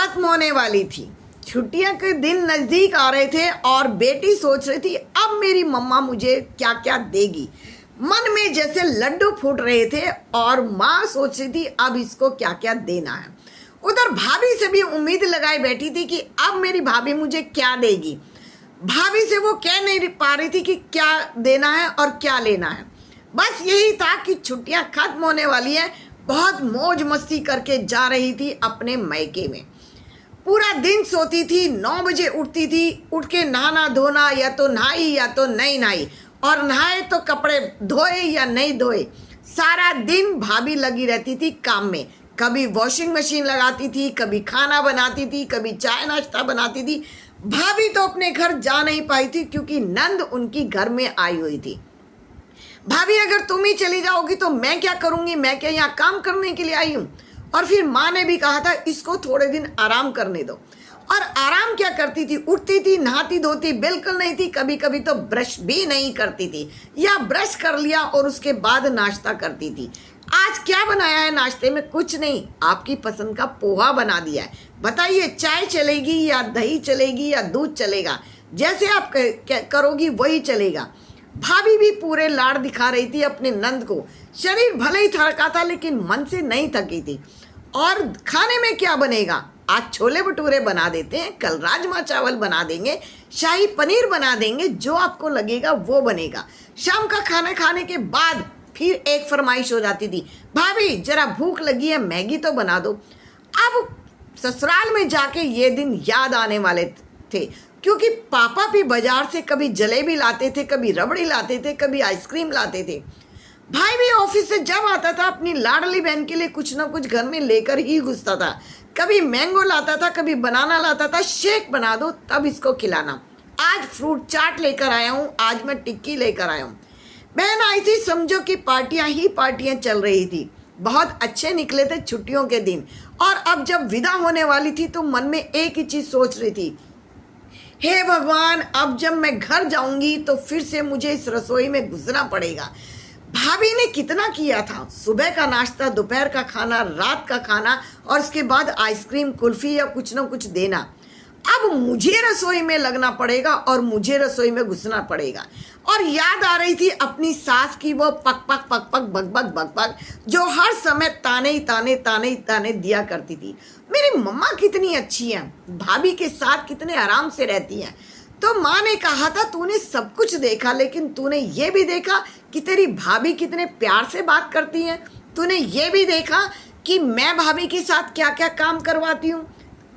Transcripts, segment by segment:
खत्म होने वाली थी, छुट्टियां के दिन नज़दीक आ रहे थे और बेटी सोच रही थी अब मेरी मम्मा मुझे क्या क्या देगी। मन में जैसे लड्डू फूट रहे थे और माँ सोच रही थी अब इसको क्या क्या देना है। उधर भाभी से भी उम्मीद लगाई बैठी थी कि अब मेरी भाभी मुझे क्या देगी। भाभी से वो कह नहीं पा रही थी कि क्या देना है और क्या लेना है। बस यही था कि छुट्टियां खत्म होने वाली है। बहुत मौज मस्ती करके जा रही थी अपने मायके में। पूरा दिन सोती थी, 9 बजे उठती थी, उठ के नहाना धोना, या तो नहाई या तो नहीं नहाई, और नहाए तो कपड़े धोए या नहीं धोए। सारा दिन भाभी लगी रहती थी काम में। कभी वॉशिंग मशीन लगाती थी, कभी खाना बनाती थी, कभी चाय नाश्ता बनाती थी। भाभी तो अपने घर जा नहीं पाई थी क्योंकि नंद उनकी घर में आई हुई थी। भाभी अगर तुम ही चली जाओगी तो मैं क्या करूंगी, मैं क्या यहाँ काम करने के लिए आई हूँ। और फिर माँ ने भी कहा था इसको थोड़े दिन आराम करने दो। और आराम क्या करती थी, उठती थी, नहाती धोती बिल्कुल नहीं थी, कभी कभी तो ब्रश भी नहीं करती थी, या ब्रश कर लिया और उसके बाद नाश्ता करती थी। आज क्या बनाया है नाश्ते में? कुछ नहीं, आपकी पसंद का पोहा बना दिया है। बताइए चाय चलेगी या दही चलेगी या दूध चलेगा? जैसे आप करोगी वही चलेगा। भाभी भी पूरे लाड़ दिखा रही थी अपने नंद को। शरीर भले ही थका था लेकिन मन से नहीं थकी थी। और खाने में क्या बनेगा? आज छोले भटूरे बना देते हैं, कल राजमा चावल बना देंगे, शाही पनीर बना देंगे, जो आपको लगेगा वो बनेगा। शाम का खाना खाने के बाद फिर एक फरमाइश हो जाती थी, भाभी जरा भूख लगी है, मैगी तो बना दो। अब ससुराल में जाके ये दिन याद आने वाले थे, क्योंकि पापा भी बाजार से कभी जलेबी लाते थे, कभी रबड़ी लाते थे, कभी आइसक्रीम लाते थे। भाई भी ऑफिस से जब आता था अपनी लाडली बहन के लिए कुछ ना कुछ घर में लेकर ही घुसता था। कभी मैंगो लाता था, कभी बनाना लाता था, शेक बना दो तब इसको खिलाना। आज फ्रूट चाट लेकर आया हूँ, आज मैं टिक्की लेकर आया हूँ। बहन आई थी, समझो कि पार्टियां ही पार्टियां चल रही थी। बहुत अच्छे निकले थे छुट्टियों के दिन। और अब जब विदा होने वाली थी तो मन में एक ही चीज सोच रही थी, हे भगवान, अब जब मैं घर जाऊंगी तो फिर से मुझे इस रसोई में घुसना पड़ेगा। भाभी ने कितना किया था, सुबह का नाश्ता, दोपहर का खाना, रात का खाना, और उसके बाद आइसक्रीम, कुल्फी या कुछ ना कुछ देना। अब मुझे रसोई में लगना पड़ेगा और मुझे रसोई में घुसना पड़ेगा। और याद आ रही थी अपनी सास की वो पक पक पक पक बक बक बक बक, जो हर समय ताने ही ताने ताने ही ताने दिया करती थी। मेरी मम्मा कितनी अच्छी है, भाभी के साथ कितने आराम से रहती हैं। तो माँ ने कहा था तूने सब कुछ देखा, लेकिन तूने ये भी देखा कि तेरी भाभी कितने प्यार से बात करती है। तूने ये भी देखा कि मैं भाभी के साथ क्या क्या काम करवाती हूँ।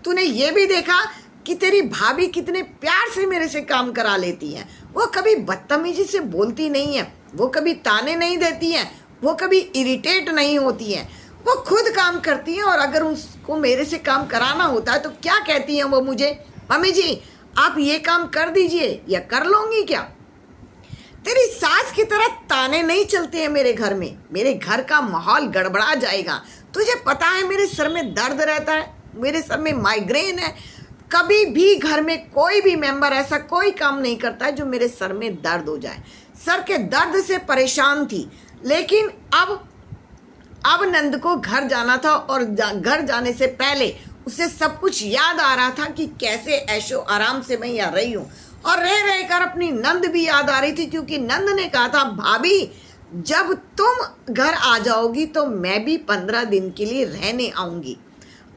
तूने ये भी देखा कि तेरी भाभी कितने प्यार से मेरे से काम करा लेती है। वो कभी बदतमीजी से बोलती नहीं है, वो कभी ताने नहीं देती है, वो कभी इरिटेट नहीं होती है, वो खुद काम करती है। और अगर उसको मेरे से काम कराना होता है तो क्या कहती है वो मुझे, मम्मी जी आप ये काम कर दीजिए, या कर लूँगी क्या? तेरी सास की तरह ताने नहीं चलते हैं मेरे घर में। मेरे घर का माहौल गड़बड़ा जाएगा। तुझे पता है मेरे सर में दर्द रहता है, मेरे सर में माइग्रेन है। कभी भी घर में कोई भी मेंबर ऐसा कोई काम नहीं करता है जो मेरे सर में दर्द हो जाए। सर के दर्द से परेशान थी, लेकिन अब नंद को घर जाना था और घर जाने से पहले उसे सब कुछ याद आ रहा था कि कैसे ऐशो आराम से मैं यहाँ रही हूँ। और रह रहकर अपनी नंद भी याद आ रही थी, क्योंकि नंद ने कहा था भाभी जब तुम घर आ जाओगी तो मैं भी 15 दिन के लिए रहने आऊँगी।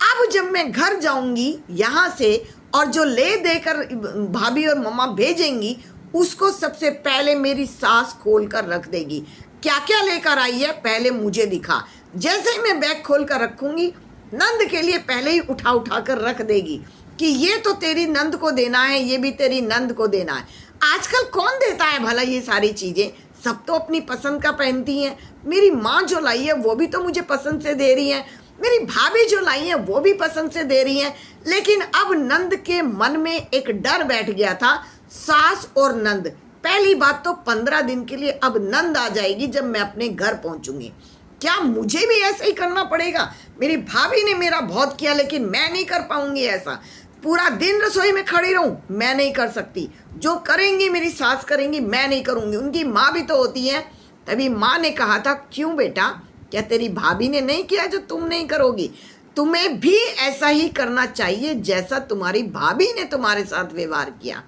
अब जब मैं घर जाऊंगी यहाँ से, और जो ले देकर भाभी और मम्मा भेजेंगी उसको सबसे पहले मेरी सास खोल कर रख देगी। क्या क्या लेकर आई है पहले मुझे दिखा। जैसे ही मैं बैग खोल कर रखूंगी, नंद के लिए पहले ही उठा कर रख देगी कि ये तो तेरी नंद को देना है, ये भी तेरी नंद को देना है। आजकल कौन देता है भला ये सारी चीज़ें? सब तो अपनी पसंद का पहनती हैं। मेरी माँ जो लाई है वो भी तो मुझे पसंद से दे रही है, मेरी भाभी जो लाई है वो भी पसंद से दे रही हैं। लेकिन अब नंद के मन में एक डर बैठ गया था, सास और नंद। पहली बात तो 15 दिन के लिए अब नंद आ जाएगी जब मैं अपने घर पहुंचूंगी। क्या मुझे भी ऐसा ही करना पड़ेगा? मेरी भाभी ने मेरा बहुत किया, लेकिन मैं नहीं कर पाऊंगी ऐसा। पूरा दिन रसोई में खड़ी रहूं, मैं नहीं कर सकती। जो करेंगी मेरी सास करेंगी, मैं नहीं करूंगी। उनकी माँ भी तो होती है। तभी माँ ने कहा था, क्यों बेटा, क्या तेरी भाभी ने नहीं किया जो तुम नहीं करोगी? तुम्हें भी ऐसा ही करना चाहिए जैसा तुम्हारी भाभी ने तुम्हारे साथ व्यवहार किया।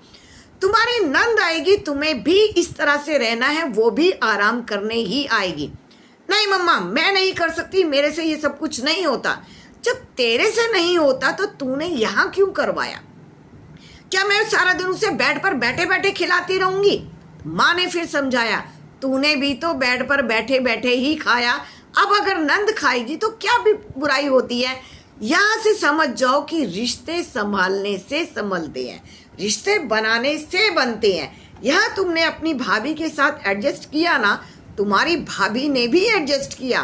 तुम्हारी नंद आएगी, तुम्हें भी इस तरह से रहना है, वो भी आराम करने ही आएगी। नहीं मम्मा, मैं नहीं कर सकती, मेरे से ये सब कुछ नहीं होता। जब तेरे से नहीं होता तो तूने यहाँ क्यों करवाया? क्या मैं सारा दिन उसे बेड पर बैठे बैठे खिलाती रहूंगी? माँ ने फिर समझाया, तूने भी तो बेड पर बैठे बैठे ही खाया, अब अगर नंद खाएगी तो क्या भी बुराई होती है। यहाँ से समझ जाओ कि रिश्ते संभालने से संभलते हैं, रिश्ते बनाने से बनते हैं। यहाँ तुमने अपनी भाभी के साथ एडजस्ट किया ना, तुम्हारी भाभी ने भी एडजस्ट किया,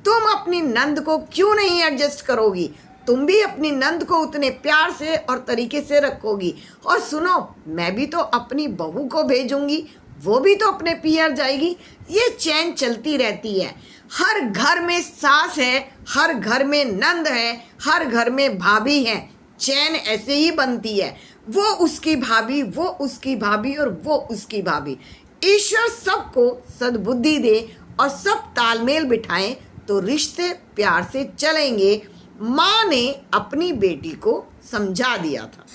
तुम अपनी नंद को क्यों नहीं एडजस्ट करोगी? तुम भी अपनी नंद को उतने प्यार से और तरीके से रखोगी। और सुनो, मैं भी तो अपनी बहू को भेजूंगी, वो भी तो अपने पियर जाएगी। ये चैन चलती रहती है। हर घर में सास है, हर घर में नंद है, हर घर में भाभी है। चैन ऐसे ही बनती है, वो उसकी भाभी, वो उसकी भाभी और वो उसकी भाभी। ईश्वर सबको सद्बुद्धि दे और सब तालमेल बिठाएं तो रिश्ते प्यार से चलेंगे। माँ ने अपनी बेटी को समझा दिया था।